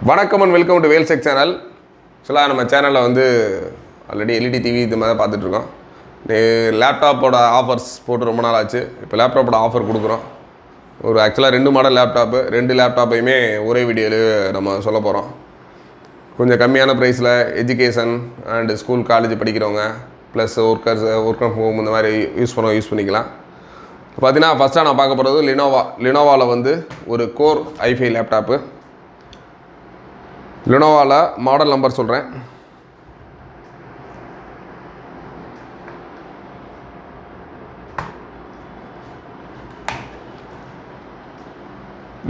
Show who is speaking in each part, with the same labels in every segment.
Speaker 1: வணக்கம் and welcome to வேல்செக் channel. ஆக்சுவலாக நம்ம சேனலில் வந்து ஆல்ரெடி எல்இடி டிவி இது மாதிரி தான் பார்த்துட்ருக்கோம். லேப்டாப்போட ஆஃபர்ஸ் போட்டு ரொம்ப நாள் ஆச்சு. இப்போ லேப்டாப்போட ஆஃபர் கொடுக்குறோம். ஆக்சுவலாக 2 மாடல் லேப்டாப்பு, 2 லேப்டாப்பையுமே ஒரே வீடியோவில் நம்ம சொல்ல போகிறோம். கொஞ்சம் கம்மியான ப்ரைஸில் எஜுகேஷன் அண்டு ஸ்கூல் காலேஜ் படிக்கிறவங்க ப்ளஸ் ஒர்க் ஃப்ரம் ஹோம் இந்த மாதிரி யூஸ் பண்ணிக்கலாம். பார்த்தீங்கன்னா ஃபஸ்ட்டாக நான் பார்க்க போகிறது லினோவாவில் வந்து ஒரு கோர் i5 லேப்டாப்பு. லினோவாவில் மாடல் நம்பர் சொல்கிறேன்.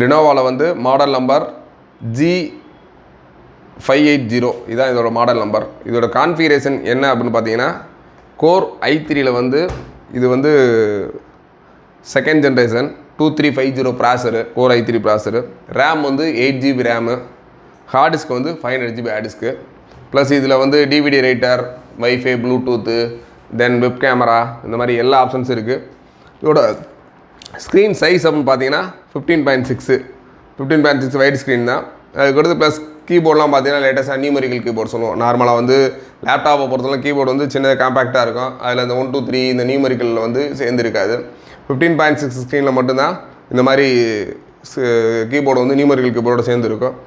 Speaker 1: லினோவாவில் வந்து மாடல் நம்பர் G580 இதுதான் இதோட மாடல் நம்பர். இதோட கான்ஃபிகரேஷன் என்ன அப்படின்னு பார்த்தீங்கன்னா, கோர் i3யில் வந்து இது வந்து second generation 2350 processor, core i3 processor. RAM வந்து 8GB ரேமு, ஹார்ட் டிஸ்க் வந்து 500GB ஹார்ட் டிஸ்க்கு. ப்ளஸ் இதில் வந்து டிவிடி ரைட்டர், வைஃபை, ப்ளூடூத்து, தென் வெப் கேமரா இந்த மாதிரி எல்லா ஆப்ஷன்ஸும் இருக்குது. இதோட ஸ்க்ரீன் சைஸ் அப்படின்னு பார்த்தீங்கன்னா 15.6 வைட் ஸ்க்ரீன் தான். அதுக்கடுத்து ப்ளஸ் கீபோர்ட்லாம் பார்த்தீங்கன்னா லேட்டஸ்ட்டாக நியூமெரிக்கல் கீபோர்ட் சொல்லுவோம். நார்மலாக வந்து லேப்டாப்பை பொறுத்தவரை கீபோர்டு வந்து சின்ன காம்பேக்டாக இருக்கும். அதில் இந்த 1 2 3 இந்த நியூமெரிக்கலில் வந்து சேர்ந்துருக்காது. 15.6 ஸ்க்ரீனில் மட்டும்தான் இந்த மாதிரி கீபோர்டு வந்து நியூமெரிக்கல் கீபோர்டோட சேர்ந்துருக்கும்.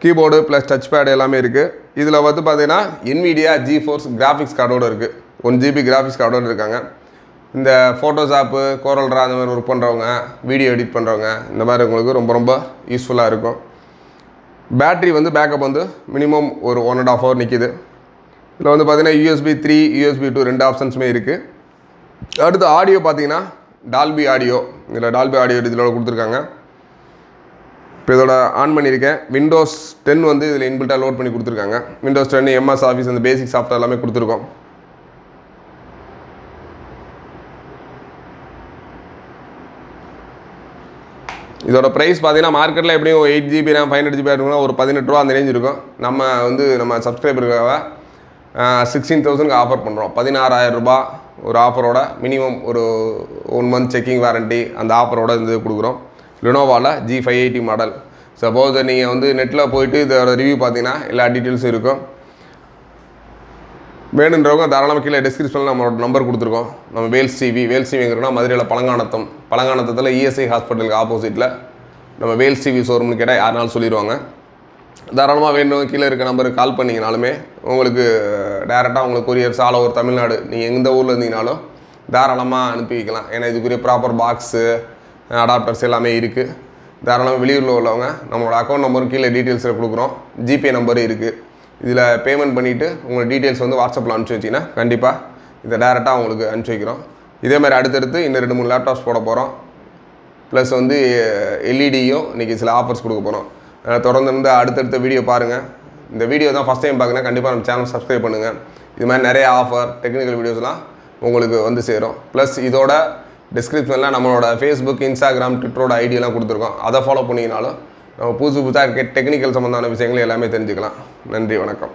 Speaker 1: கீபோர்டு ப்ளஸ் டச் பேடு எல்லாமே இருக்குது. இதில் வந்து பார்த்தீங்கன்னா NVIDIA GeForce கிராஃபிக்ஸ் கார்டோடு இருக்குது. 1GB கிராஃபிக்ஸ் கார்டோடு இருக்காங்க. இந்த ஃபோட்டோஷாப்பு, கோரல்ட்ரா அந்த மாதிரி ஒர்க் பண்ணுறவங்க, வீடியோ எடிட் பண்ணுறவங்க இந்த மாதிரி உங்களுக்கு ரொம்ப யூஸ்ஃபுல்லாக இருக்கும். பேட்ரி வந்து பேக்கப் வந்து மினிமம் ஒரு 1.5 hour நிற்கிது. இதில் வந்து பார்த்தீங்கன்னா USB 3, USB 2 2 ஆப்ஷன்ஸுமே இருக்குது. அடுத்து ஆடியோ பார்த்தீங்கன்னா டால்பி ஆடியோ, இதில் டால்பி ஆடியோ இதில் கொடுத்துருக்காங்க. இப்போ இதோட ஆன் பண்ணியிருக்கேன். Windows 10 வந்து இதில் இன்பில்ட்டாக லோட் பண்ணி கொடுத்துருக்காங்க. Windows 10, MS ஆஃபீஸ் அந்த பேசிக் சாஃப்ட்வேர் எல்லாமே கொடுத்துருக்கோம். இதோட ப்ரைஸ் பார்த்தீங்கன்னா மார்க்கெட்டில் எப்படியும் 8GB ரேம் 500GB இருக்குன்னா ஒரு 18 ரூபா அந்த ரேஞ்ச் இருக்கும். நம்ம சப்ஸ்கிரைபருக்காக 16,000 ஆஃபர் பண்ணுறோம். 16,000 ரூபா ஒரு ஆஃபரோட, மினிமம் ஒரு 1 month செக்கிங் வாரண்ட்டி அந்த ஆஃபரோட இது கொடுக்குறோம். லினோவாவில் G580 மாடல். சப்போஸ் நீங்கள் வந்து நெட்டில் போயிட்டு இதோட ரிவ்யூ பார்த்தீங்கன்னா எல்லா டீட்டெயில்ஸும் இருக்கும். வேணுன்றவங்க தாராளமாக கீழே டிஸ்கிரிப்ஷனில் நம்மளோட நம்பர் கொடுத்துருக்கோம். நம்ம வேல்ஸ் டிவி எங்கன்னா மதுரையில் பழங்கானத்தத்தில் ESI ஹாஸ்பிட்டலுக்கு ஆப்போசிட்டில் நம்ம வேல்ஸ் டிவி ஷோரூம்னு கேட்டால் யாருனாலும் சொல்லிடுவாங்க. தாராளமாக வேணும் கீழே இருக்க நம்பருக்கு கால் பண்ணிங்கனாலுமே உங்களுக்கு டேரெக்டாக உங்களுக்கு கொரியர்ஸ் ஆல் ஓவர் தமிழ்நாடு நீங்கள் எந்த ஊரில் இருந்தீங்கனாலும் தாராளமாக அனுப்பி வைக்கலாம். ஏன்னா இதுக்குரிய ப்ராப்பர் பாக்ஸு, அடாப்டர்ஸ் எல்லாமே இருக்குது. தாராளமாக வெளியூரில் உள்ளவங்க நம்மளோட அக்கௌண்ட் நம்பரும் கீழே டீட்டெயில்ஸில் கொடுக்குறோம். ஜிபே நம்பரும் இருக்குது. இதில் பேமெண்ட் பண்ணிவிட்டு உங்களோட டீட்டெயில்ஸ் வந்து வாட்ஸ்அப்பில் அனுப்பிச்சி வச்சிங்கன்னா கண்டிப்பாக இதை டேரெக்டாக உங்களுக்கு அனுப்பிச்சி வைக்கிறோம். இதேமாதிரி அடுத்தடுத்து இன்னும் 2 3 லேப்டாப்ஸ் போட போகிறோம். ப்ளஸ் வந்து எல்இடியும் இன்றைக்கி சில ஆஃபர்ஸ் கொடுக்க போகிறோம். தொடர்ந்து அடுத்தடுத்த வீடியோ பாருங்கள். இந்த வீடியோ தான் ஃபஸ்ட் டைம் பார்க்குறேன், கண்டிப்பாக நம்ம சேனல் சப்ஸ்கிரைப் பண்ணுங்கள். இது மாதிரி நிறைய ஆஃபர், டெக்னிக்கல் வீடியோஸ்லாம் உங்களுக்கு வந்து சேரும். ப்ளஸ் இதோட டிஸ்கிரிப்ஷனில் நம்மளோட ஃபேஸ்புக், இன்ஸ்டாகிராம், ட்விட்டரோட ஐடியெல்லாம் கொடுத்துருக்கோம். அதை ஃபாலோ பண்ணிங்கனாலும் நம்ம புதுசாக டெக்னிக்கல் சம்மந்தமான விஷயங்கள் எல்லாமே தெரிஞ்சுக்கலாம். நன்றி, வணக்கம்.